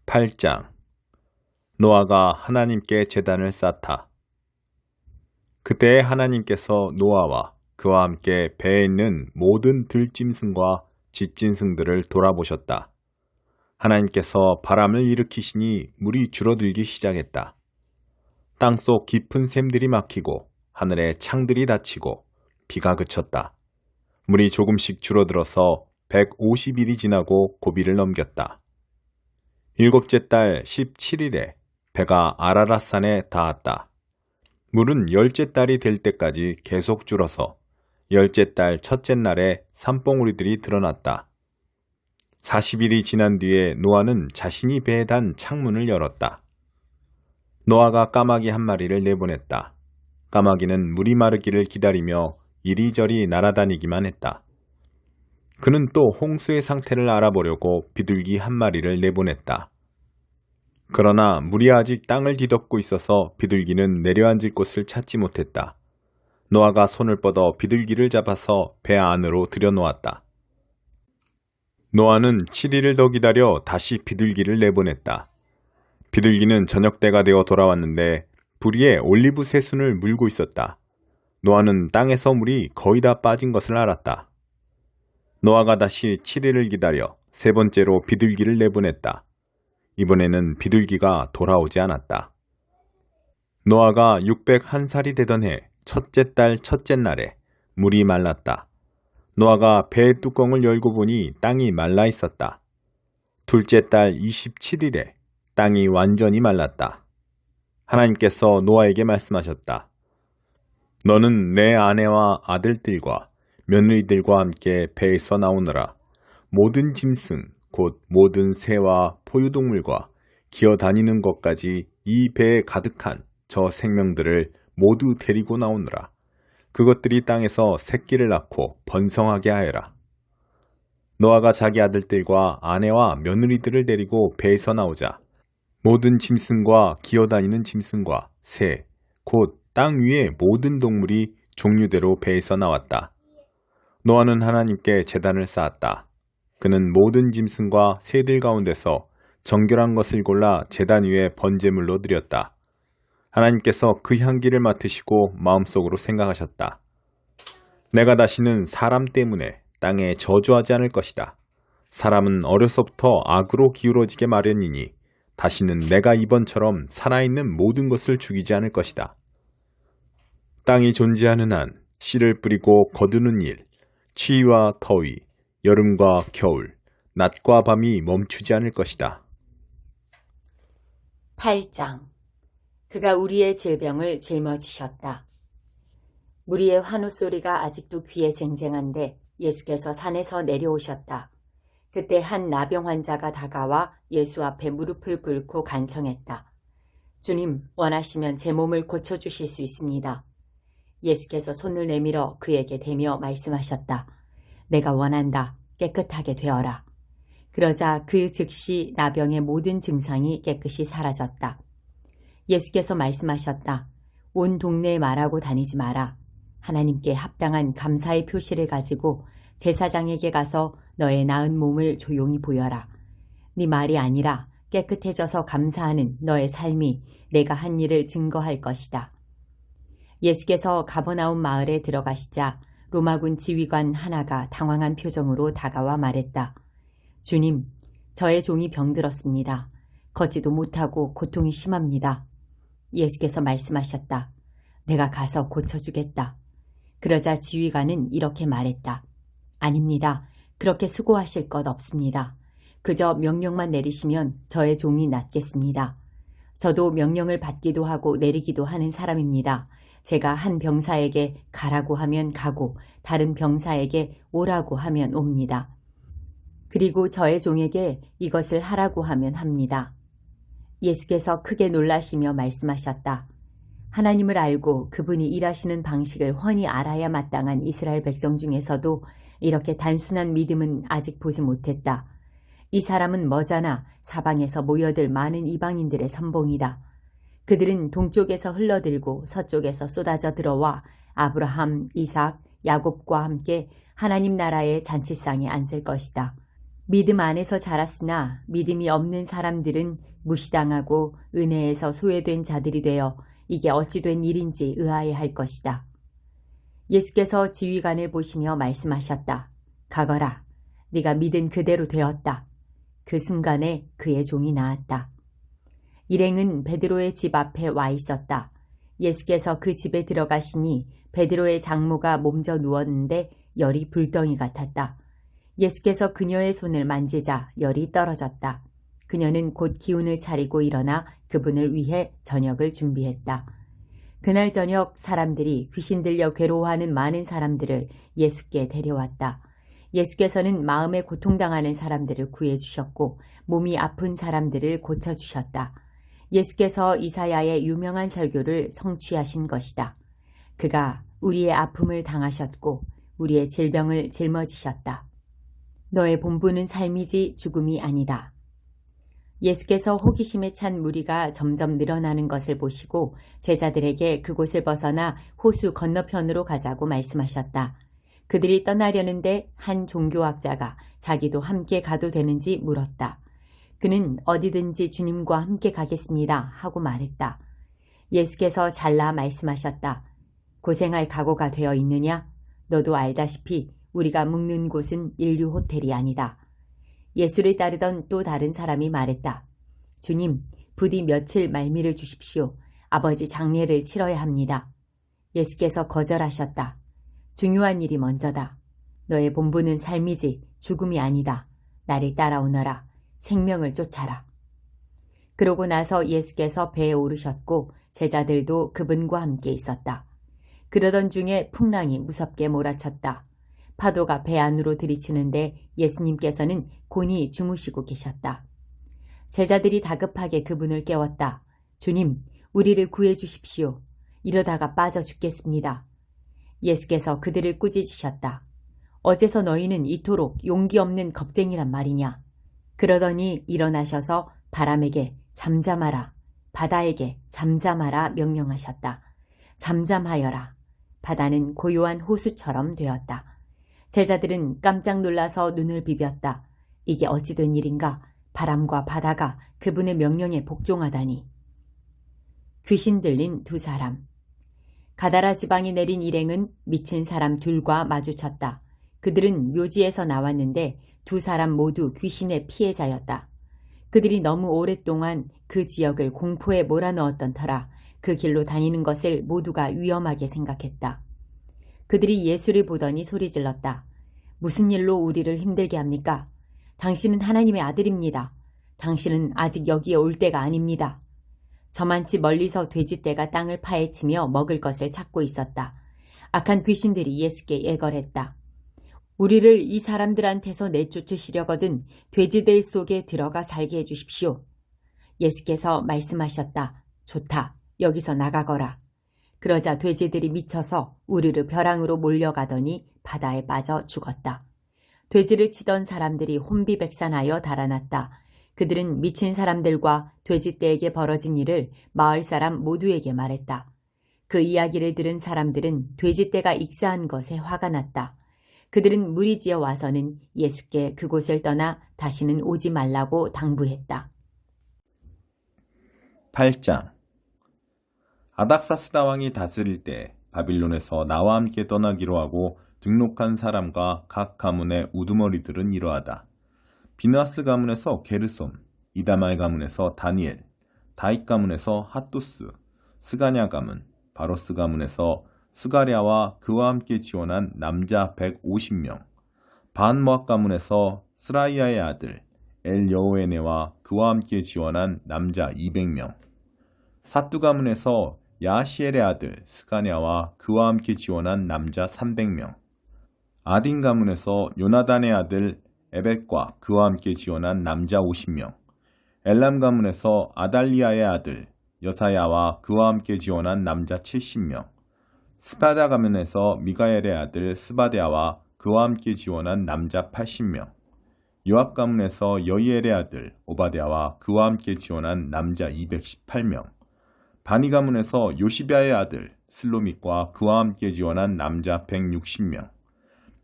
8장 노아가 하나님께 제단을 쌓다. 그때 하나님께서 노아와 그와 함께 배에 있는 모든 들짐승과 짖짐승들을 돌아보셨다. 하나님께서 바람을 일으키시니 물이 줄어들기 시작했다. 땅속 깊은 샘들이 막히고 하늘의 창들이 닫히고 비가 그쳤다. 물이 조금씩 줄어들어서 150일이 지나고 고비를 넘겼다. 일곱째 달 17일에 배가 아라랏산에 닿았다. 물은 열째 달이 될 때까지 계속 줄어서 열째 달 첫째 날에 산봉우리들이 드러났다. 40일이 지난 뒤에 노아는 자신이 배에 단 창문을 열었다. 노아가 까마귀 한 마리를 내보냈다. 까마귀는 물이 마르기를 기다리며 이리저리 날아다니기만 했다. 그는 또 홍수의 상태를 알아보려고 비둘기 한 마리를 내보냈다. 그러나 물이 아직 땅을 뒤덮고 있어서 비둘기는 내려앉을 곳을 찾지 못했다. 노아가 손을 뻗어 비둘기를 잡아서 배 안으로 들여놓았다. 노아는 7일을 더 기다려 다시 비둘기를 내보냈다. 비둘기는 저녁 때가 되어 돌아왔는데 부리에 올리브 새순을 물고 있었다. 노아는 땅에서 물이 거의 다 빠진 것을 알았다. 노아가 다시 7일을 기다려 세 번째로 비둘기를 내보냈다. 이번에는 비둘기가 돌아오지 않았다. 노아가 601살이 되던 해 첫째 달 첫째 날에 물이 말랐다. 노아가 배의 뚜껑을 열고 보니 땅이 말라 있었다. 둘째 달 27일에 땅이 완전히 말랐다. 하나님께서 노아에게 말씀하셨다. 너는 내 아내와 아들들과 며느리들과 함께 배에서 나오너라. 모든 짐승 곧 모든 새와 포유동물과 기어다니는 것까지 이 배에 가득한 저 생명들을 모두 데리고 나오느라. 그것들이 땅에서 새끼를 낳고 번성하게 하여라. 노아가 자기 아들들과 아내와 며느리들을 데리고 배에서 나오자 모든 짐승과 기어다니는 짐승과 새, 곧 땅 위의 모든 동물이 종류대로 배에서 나왔다. 노아는 하나님께 제단을 쌓았다. 그는 모든 짐승과 새들 가운데서 정결한 것을 골라 제단 위에 번제물로 드렸다. 하나님께서 그 향기를 맡으시고 마음속으로 생각하셨다. 내가 다시는 사람 때문에 땅에 저주하지 않을 것이다. 사람은 어려서부터 악으로 기울어지게 마련이니 다시는 내가 이번처럼 살아있는 모든 것을 죽이지 않을 것이다. 땅이 존재하는 한 씨를 뿌리고 거두는 일, 추위와 더위, 여름과 겨울, 낮과 밤이 멈추지 않을 것이다. 8장 그가 우리의 질병을 짊어지셨다. 무리의 환호 소리가 아직도 귀에 쟁쟁한데 예수께서 산에서 내려오셨다. 그때 한 나병 환자가 다가와 예수 앞에 무릎을 꿇고 간청했다. 주님, 원하시면 제 몸을 고쳐주실 수 있습니다. 예수께서 손을 내밀어 그에게 대며 말씀하셨다. 내가 원한다. 깨끗하게 되어라. 그러자 그 즉시 나병의 모든 증상이 깨끗이 사라졌다. 예수께서 말씀하셨다. 온 동네에 말하고 다니지 마라. 하나님께 합당한 감사의 표시를 가지고 제사장에게 가서 너의 나은 몸을 조용히 보여라. 네 말이 아니라 깨끗해져서 감사하는 너의 삶이 내가 한 일을 증거할 것이다. 예수께서 가버나움 마을에 들어가시자 로마군 지휘관 하나가 당황한 표정으로 다가와 말했다. 주님, 저의 종이 병들었습니다. 걷지도 못하고 고통이 심합니다. 예수께서 말씀하셨다. 내가 가서 고쳐주겠다. 그러자 지휘관은 이렇게 말했다. 아닙니다. 그렇게 수고하실 것 없습니다. 그저 명령만 내리시면 저의 종이 낫겠습니다. 저도 명령을 받기도 하고 내리기도 하는 사람입니다. 제가 한 병사에게 가라고 하면 가고 다른 병사에게 오라고 하면 옵니다. 그리고 저의 종에게 이것을 하라고 하면 합니다. 예수께서 크게 놀라시며 말씀하셨다. 하나님을 알고 그분이 일하시는 방식을 훤히 알아야 마땅한 이스라엘 백성 중에서도 이렇게 단순한 믿음은 아직 보지 못했다. 이 사람은 머자나 사방에서 모여들 많은 이방인들의 선봉이다. 그들은 동쪽에서 흘러들고 서쪽에서 쏟아져 들어와 아브라함, 이삭, 야곱과 함께 하나님 나라의 잔치상에 앉을 것이다. 믿음 안에서 자랐으나 믿음이 없는 사람들은 무시당하고 은혜에서 소외된 자들이 되어 이게 어찌 된 일인지 의아해할 것이다. 예수께서 지휘관을 보시며 말씀하셨다. 가거라. 네가 믿은 그대로 되었다. 그 순간에 그의 종이 나았다. 일행은 베드로의 집 앞에 와 있었다. 예수께서 그 집에 들어가시니 베드로의 장모가 몸져 누웠는데 열이 불덩이 같았다. 예수께서 그녀의 손을 만지자 열이 떨어졌다. 그녀는 곧 기운을 차리고 일어나 그분을 위해 저녁을 준비했다. 그날 저녁 사람들이 귀신 들려 괴로워하는 많은 사람들을 예수께 데려왔다. 예수께서는 마음에 고통당하는 사람들을 구해주셨고 몸이 아픈 사람들을 고쳐주셨다. 예수께서 이사야의 유명한 설교를 성취하신 것이다. 그가 우리의 아픔을 당하셨고 우리의 질병을 짊어지셨다. 너의 본분은 삶이지 죽음이 아니다. 예수께서 호기심에 찬 무리가 점점 늘어나는 것을 보시고 제자들에게 그곳을 벗어나 호수 건너편으로 가자고 말씀하셨다. 그들이 떠나려는데 한 종교학자가 자기도 함께 가도 되는지 물었다. 그는 어디든지 주님과 함께 가겠습니다 하고 말했다. 예수께서 잘라 말씀하셨다. 고생할 각오가 되어 있느냐? 너도 알다시피 우리가 묵는 곳은 인류 호텔이 아니다. 예수를 따르던 또 다른 사람이 말했다. 주님, 부디 며칠 말미를 주십시오. 아버지 장례를 치러야 합니다. 예수께서 거절하셨다. 중요한 일이 먼저다. 너의 본분은 삶이지 죽음이 아니다. 나를 따라오너라. 생명을 쫓아라. 그러고 나서 예수께서 배에 오르셨고 제자들도 그분과 함께 있었다. 그러던 중에 풍랑이 무섭게 몰아쳤다. 파도가 배 안으로 들이치는데 예수님께서는 곤히 주무시고 계셨다. 제자들이 다급하게 그분을 깨웠다. 주님, 우리를 구해 주십시오. 이러다가 빠져 죽겠습니다. 예수께서 그들을 꾸짖으셨다. 어째서 너희는 이토록 용기 없는 겁쟁이란 말이냐. 그러더니 일어나셔서 바람에게 잠잠하라, 바다에게 잠잠하라 명령하셨다. 잠잠하여라. 바다는 고요한 호수처럼 되었다. 제자들은 깜짝 놀라서 눈을 비볐다. 이게 어찌 된 일인가? 바람과 바다가 그분의 명령에 복종하다니. 귀신 들린 두 사람. 가다라 지방에 내린 일행은 미친 사람 둘과 마주쳤다. 그들은 묘지에서 나왔는데 두 사람 모두 귀신의 피해자였다. 그들이 너무 오랫동안 그 지역을 공포에 몰아넣었던 터라 그 길로 다니는 것을 모두가 위험하게 생각했다. 그들이 예수를 보더니 소리질렀다. 무슨 일로 우리를 힘들게 합니까? 당신은 하나님의 아들입니다. 당신은 아직 여기에 올 때가 아닙니다. 저만치 멀리서 돼지떼가 땅을 파헤치며 먹을 것을 찾고 있었다. 악한 귀신들이 예수께 예걸했다. 우리를 이 사람들한테서 내쫓으시려거든 돼지들 속에 들어가 살게 해주십시오. 예수께서 말씀하셨다. 좋다. 여기서 나가거라. 그러자 돼지들이 미쳐서 우르르 벼랑으로 몰려가더니 바다에 빠져 죽었다. 돼지를 치던 사람들이 혼비백산하여 달아났다. 그들은 미친 사람들과 돼지떼에게 벌어진 일을 마을 사람 모두에게 말했다. 그 이야기를 들은 사람들은 돼지떼가 익사한 것에 화가 났다. 그들은 무리지어 와서는 예수께 그곳을 떠나 다시는 오지 말라고 당부했다. 8장. 아닥사스다 왕이 다스릴 때 바빌론에서 나와 함께 떠나기로 하고 등록한 사람과 각 가문의 우두머리들은 이러하다. 비느하스 가문에서 게르솜, 이다말 가문에서 다니엘, 다윗 가문에서 핫두스, 스가냐 가문, 바로스 가문에서 스가랴와 그와 함께 지원한 남자 150명, 반모압 가문에서 스라이아의 아들 엘여호에네와 그와 함께 지원한 남자 200명, 사뚜 가문에서 야시엘의 아들 스가냐와 그와 함께 지원한 남자 300명, 아딘 가문에서 요나단의 아들 에벳과 그와 함께 지원한 남자 50명, 엘람 가문에서 아달리아의 아들 여사야와 그와 함께 지원한 남자 70명, 스바다 가문에서 미가엘의 아들 스바데아와 그와 함께 지원한 남자 80명, 요압 가문에서 여이엘의 아들 오바데아와 그와 함께 지원한 남자 218명, 바니 가문에서 요시비아의 아들 슬로밋과 그와 함께 지원한 남자 160명,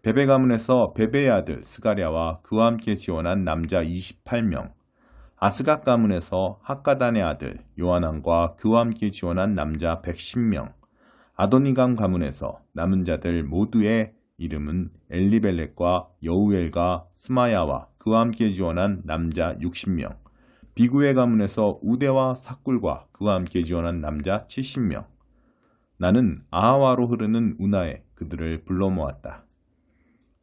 베베 가문에서 베베의 아들 스가랴와 그와 함께 지원한 남자 28명, 아스갓 가문에서 학가단의 아들 요하난과 그와 함께 지원한 남자 110명, 아도니감 가문에서 남은 자들 모두의 이름은 엘리벨렛과 여우엘과 스마야와 그와 함께 지원한 남자 60명, 비구의 가문에서 우대와 삭굴과 그와 함께 지원한 남자 70명. 나는 아하와로 흐르는 운하에 그들을 불러 모았다.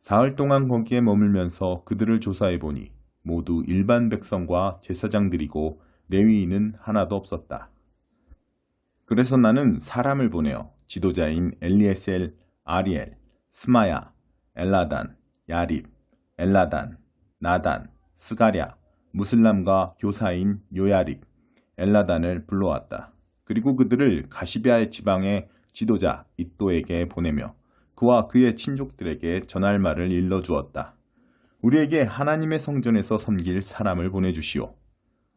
사흘 동안 거기에 머물면서 그들을 조사해보니 모두 일반 백성과 제사장들이고 레위인은 하나도 없었다. 그래서 나는 사람을 보내어 지도자인 엘리에셀, 아리엘, 스마야, 엘라단, 야립, 엘라단, 나단, 스가랴, 무슬람과 교사인 요야립, 엘라단을 불러왔다. 그리고 그들을 가시베아의 지방의 지도자 id도에게 보내며 그와 그의 친족들에게 전할 말을 일러주었다. 우리에게 하나님의 성전에서 섬길 사람을 보내주시오.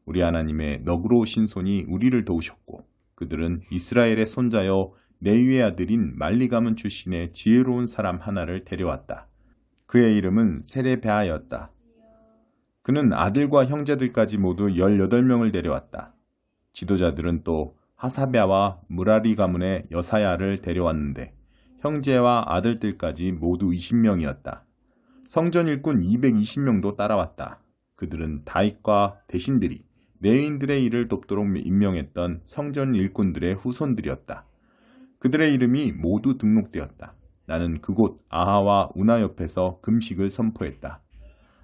우리 하나님의 너그러우신 손이 우리를 도우셨고 그들은 이스라엘의 손자여 네위의 아들인 말리 가문 출신의 지혜로운 사람 하나를 데려왔다. 그의 이름은 세레베아였다. 그는 아들과 형제들까지 모두 18명을 데려왔다. 지도자들은 또 하사베아와 무라리 가문의 여사야를 데려왔는데 형제와 아들들까지 모두 20명이었다. 성전 일꾼 220명도 따라왔다. 그들은 다윗과 대신들이 레위인들의 일을 돕도록 임명했던 성전 일꾼들의 후손들이었다. 그들의 이름이 모두 등록되었다. 나는 그곳 아하와 운하 옆에서 금식을 선포했다.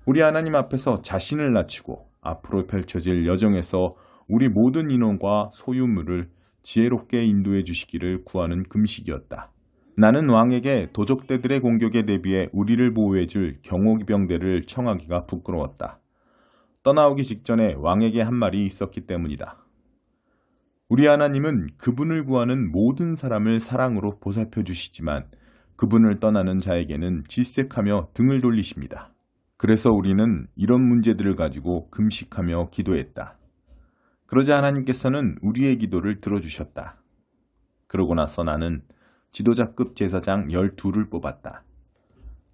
우리 하나님 앞에서 자신을 낮추고 앞으로 펼쳐질 여정에서 우리 모든 인원과 소유물을 지혜롭게 인도해 주시기를 구하는 금식이었다. 나는 왕에게 도적대들의 공격에 대비해 우리를 보호해 줄 경호기병대를 청하기가 부끄러웠다. 떠나오기 직전에 왕에게 한 말이 있었기 때문이다. 우리 하나님은 그분을 구하는 모든 사람을 사랑으로 보살펴 주시지만 그분을 떠나는 자에게는 질색하며 등을 돌리십니다. 그래서 우리는 이런 문제들을 가지고 금식하며 기도했다. 그러자 하나님께서는 우리의 기도를 들어주셨다. 그러고 나서 나는 지도자급 제사장 12를 뽑았다.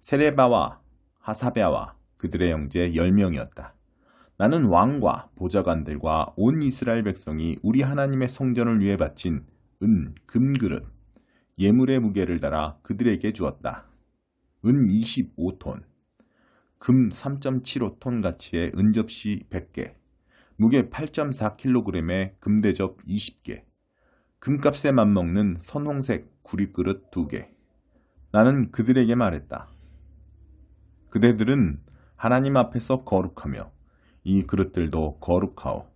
세레바와 하사베아와 그들의 형제 10명이었다. 나는 왕과 보좌관들과 온 이스라엘 백성이 우리 하나님의 성전을 위해 바친 은, 금그릇, 예물의 무게를 달아 그들에게 주었다. 은 25톤, 금 3.75톤 가치의 은접시 100개, 무게 8.4kg의 금대접 20개, 금값에 맞먹는 선홍색 구립그릇 2개. 나는 그들에게 말했다. 그대들은 하나님 앞에서 거룩하며 이 그릇들도 거룩하오.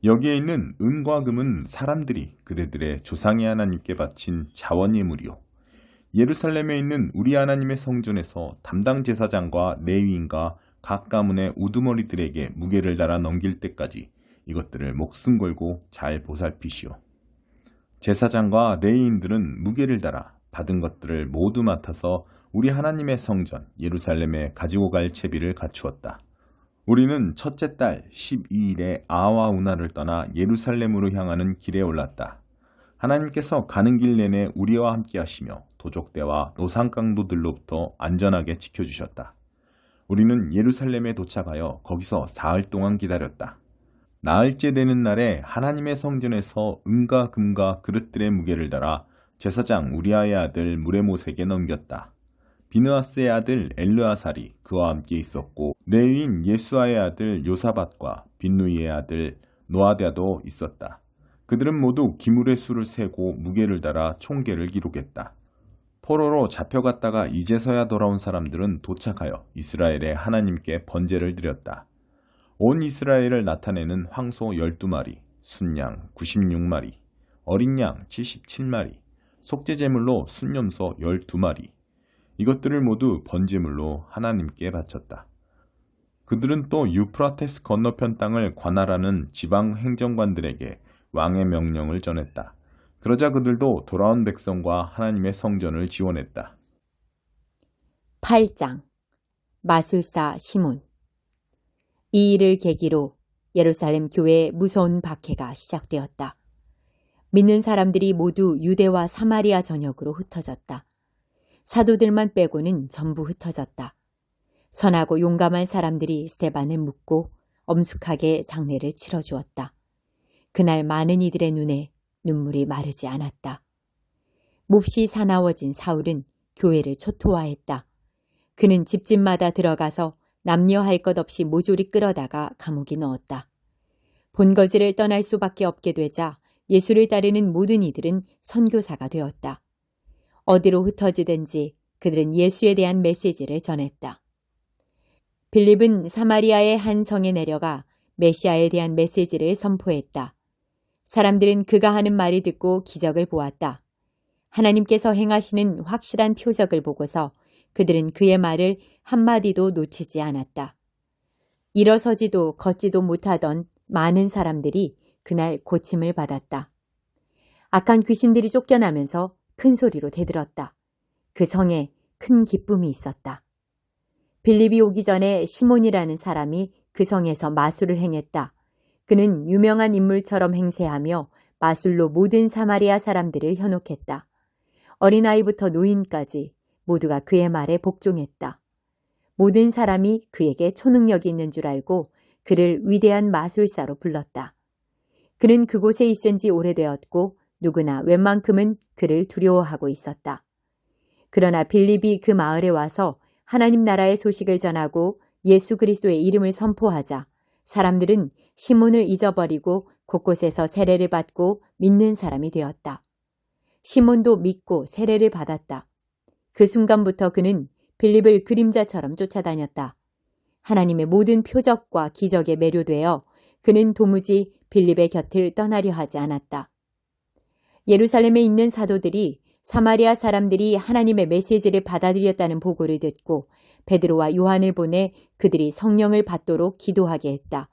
여기에 있는 은과 금은 사람들이 그대들의 조상의 하나님께 바친 자원예물이요. 예루살렘에 있는 우리 하나님의 성전에서 담당 제사장과 레위인과 각 가문의 우두머리들에게 무게를 달아 넘길 때까지 이것들을 목숨 걸고 잘 보살피시오. 제사장과 레위인들은 무게를 달아 받은 것들을 모두 맡아서 우리 하나님의 성전 예루살렘에 가지고 갈 채비를 갖추었다. 우리는 첫째 달 12일에 아와 운하를 떠나 예루살렘으로 향하는 길에 올랐다. 하나님께서 가는 길 내내 우리와 함께 하시며 도적대와 노상강도들로부터 안전하게 지켜주셨다. 우리는 예루살렘에 도착하여 거기서 사흘 동안 기다렸다. 나흘째 되는 날에 하나님의 성전에서 은과 금과 그릇들의 무게를 달아 제사장 우리아의 아들 무레못에게 넘겼다. 비느하스의 아들 엘르아살이 그와 함께 있었고 레위인 예수아의 아들 요사밧과 빈누이의 아들 노아랴도 있었다. 그들은 모두 기물의 수를 세고 무게를 달아 총계를 기록했다. 포로로 잡혀갔다가 이제서야 돌아온 사람들은 도착하여 이스라엘의 하나님께 번제를 드렸다. 온 이스라엘을 나타내는 황소 12마리, 순양 96마리, 어린 양 77마리, 속죄제물로 순염소 12마리, 이것들을 모두 번제물로 하나님께 바쳤다. 그들은 또 유프라테스 건너편 땅을 관할하는 지방 행정관들에게 왕의 명령을 전했다. 그러자 그들도 돌아온 백성과 하나님의 성전을 지원했다. 8장 마술사 시몬. 이 일을 계기로 예루살렘 교회에 무서운 박해가 시작되었다. 믿는 사람들이 모두 유대와 사마리아 전역으로 흩어졌다. 사도들만 빼고는 전부 흩어졌다. 선하고 용감한 사람들이 스데반을 묻고 엄숙하게 장례를 치러주었다. 그날 많은 이들의 눈에 눈물이 마르지 않았다. 몹시 사나워진 사울은 교회를 초토화했다. 그는 집집마다 들어가서 남녀 할 것 없이 모조리 끌어다가 감옥에 넣었다. 본거지를 떠날 수밖에 없게 되자 예수를 따르는 모든 이들은 선교사가 되었다. 어디로 흩어지든지 그들은 예수에 대한 메시지를 전했다. 빌립은 사마리아의 한 성에 내려가 메시아에 대한 메시지를 선포했다. 사람들은 그가 하는 말을 듣고 기적을 보았다. 하나님께서 행하시는 확실한 표적을 보고서 그들은 그의 말을 한마디도 놓치지 않았다. 일어서지도 걷지도 못하던 많은 사람들이 그날 고침을 받았다. 악한 귀신들이 쫓겨나면서 큰 소리로 대들었다. 그 성에 큰 기쁨이 있었다. 빌립이 오기 전에 시몬이라는 사람이 그 성에서 마술을 행했다. 그는 유명한 인물처럼 행세하며 마술로 모든 사마리아 사람들을 현혹했다. 어린아이부터 노인까지 모두가 그의 말에 복종했다. 모든 사람이 그에게 초능력이 있는 줄 알고 그를 위대한 마술사로 불렀다. 그는 그곳에 있은 지 오래되었고 누구나 웬만큼은 그를 두려워하고 있었다. 그러나 빌립이 그 마을에 와서 하나님 나라의 소식을 전하고 예수 그리스도의 이름을 선포하자 사람들은 시몬을 잊어버리고 곳곳에서 세례를 받고 믿는 사람이 되었다. 시몬도 믿고 세례를 받았다. 그 순간부터 그는 빌립을 그림자처럼 쫓아다녔다. 하나님의 모든 표적과 기적에 매료되어 그는 도무지 빌립의 곁을 떠나려 하지 않았다. 예루살렘에 있는 사도들이 사마리아 사람들이 하나님의 메시지를 받아들였다는 보고를 듣고 베드로와 요한을 보내 그들이 성령을 받도록 기도하게 했다.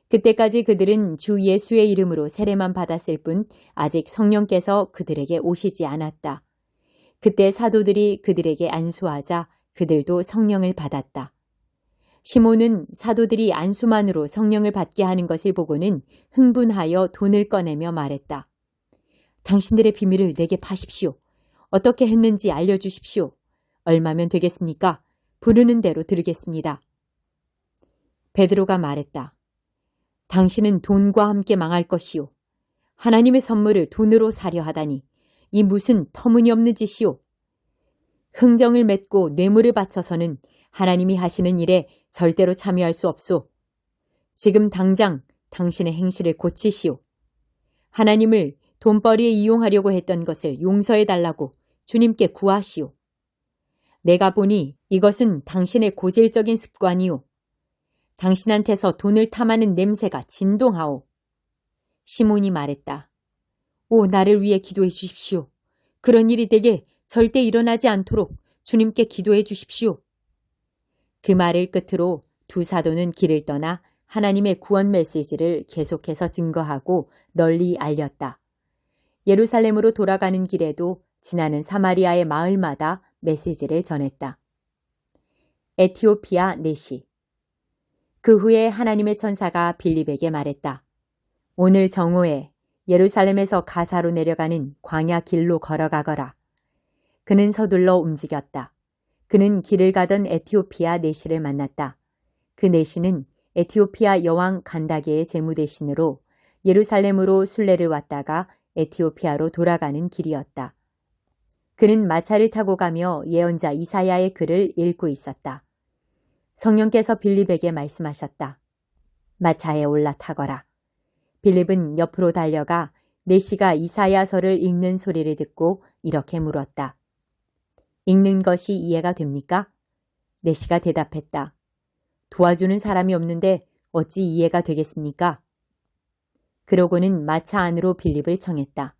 그때까지 그들은 주 예수의 이름으로 세례만 받았을 뿐 아직 성령께서 그들에게 오시지 않았다. 그때 사도들이 그들에게 안수하자 그들도 성령을 받았다. 시몬은 사도들이 안수만으로 성령을 받게 하는 것을 보고는 흥분하여 돈을 꺼내며 말했다. 당신들의 비밀을 내게 파십시오. 어떻게 했는지 알려주십시오. 얼마면 되겠습니까? 부르는 대로 들으겠습니다. 베드로가 말했다. 당신은 돈과 함께 망할 것이요. 하나님의 선물을 돈으로 사려 하다니 이 무슨 터무니없는 짓이요. 흥정을 맺고 뇌물을 바쳐서는 하나님이 하시는 일에 절대로 참여할 수 없소. 지금 당장 당신의 행실을 고치시오. 하나님을 돈벌이에 이용하려고 했던 것을 용서해달라고 주님께 구하시오. 내가 보니 이것은 당신의 고질적인 습관이오. 당신한테서 돈을 탐하는 냄새가 진동하오. 시몬이 말했다. 오, 나를 위해 기도해 주십시오. 그런 일이 되게 절대 일어나지 않도록 주님께 기도해 주십시오. 그 말을 끝으로 두 사도는 길을 떠나 하나님의 구원 메시지를 계속해서 증거하고 널리 알렸다. 예루살렘으로 돌아가는 길에도 지나는 사마리아의 마을마다 메시지를 전했다. 에티오피아 내시. 그 후에 하나님의 천사가 빌립에게 말했다. 오늘 정오에 예루살렘에서 가사로 내려가는 광야 길로 걸어가거라. 그는 서둘러 움직였다. 그는 길을 가던 에티오피아 내시를 만났다. 그 내시는 에티오피아 여왕 간다게의 제무 대신으로 예루살렘으로 순례를 왔다가 에티오피아로 돌아가는 길이었다. 그는 마차를 타고 가며 예언자 이사야의 글을 읽고 있었다. 성령께서 빌립에게 말씀하셨다. 마차에 올라타거라. 빌립은 옆으로 달려가 내시가 이사야서를 읽는 소리를 듣고 이렇게 물었다. 읽는 것이 이해가 됩니까? 내시가 대답했다. 도와주는 사람이 없는데 어찌 이해가 되겠습니까? 그러고는 마차 안으로 빌립을 청했다.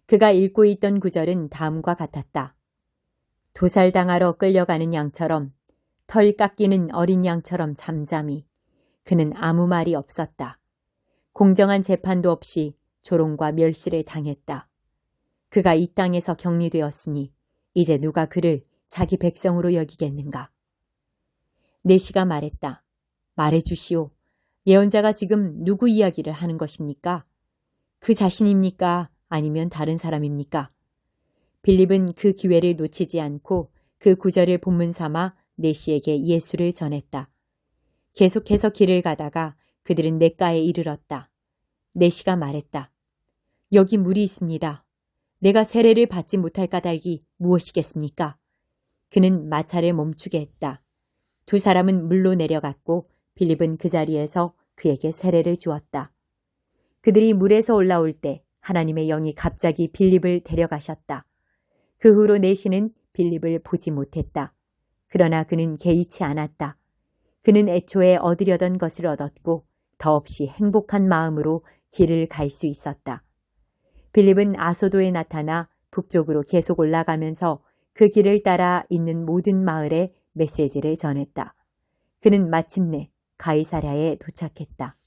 그가 읽고 있던 구절은 다음과 같았다. 도살당하러 끌려가는 양처럼 털 깎이는 어린 양처럼 잠잠히 그는 아무 말이 없었다. 공정한 재판도 없이 조롱과 멸시를 당했다. 그가 이 땅에서 격리되었으니 이제 누가 그를 자기 백성으로 여기겠는가? 내시가 말했다. 말해주시오. 예언자가 지금 누구 이야기를 하는 것입니까? 그 자신입니까? 아니면 다른 사람입니까? 빌립은 그 기회를 놓치지 않고 그 구절을 본문 삼아 내시에게 예수를 전했다. 계속해서 길을 가다가 그들은 냇가에 이르렀다. 내시가 말했다. 여기 물이 있습니다. 내가 세례를 받지 못할 까닭이 무엇이겠습니까? 그는 마차를 멈추게 했다. 두 사람은 물로 내려갔고 빌립은 그 자리에서 그에게 세례를 주었다. 그들이 물에서 올라올 때 하나님의 영이 갑자기 빌립을 데려가셨다. 그 후로 내시는 빌립을 보지 못했다. 그러나 그는 개의치 않았다. 그는 애초에 얻으려던 것을 얻었고 더없이 행복한 마음으로 길을 갈 수 있었다. 빌립은 아소도에 나타나 북쪽으로 계속 올라가면서 그 길을 따라 있는 모든 마을에 메시지를 전했다. 그는 마침내 가이사랴에 도착했다.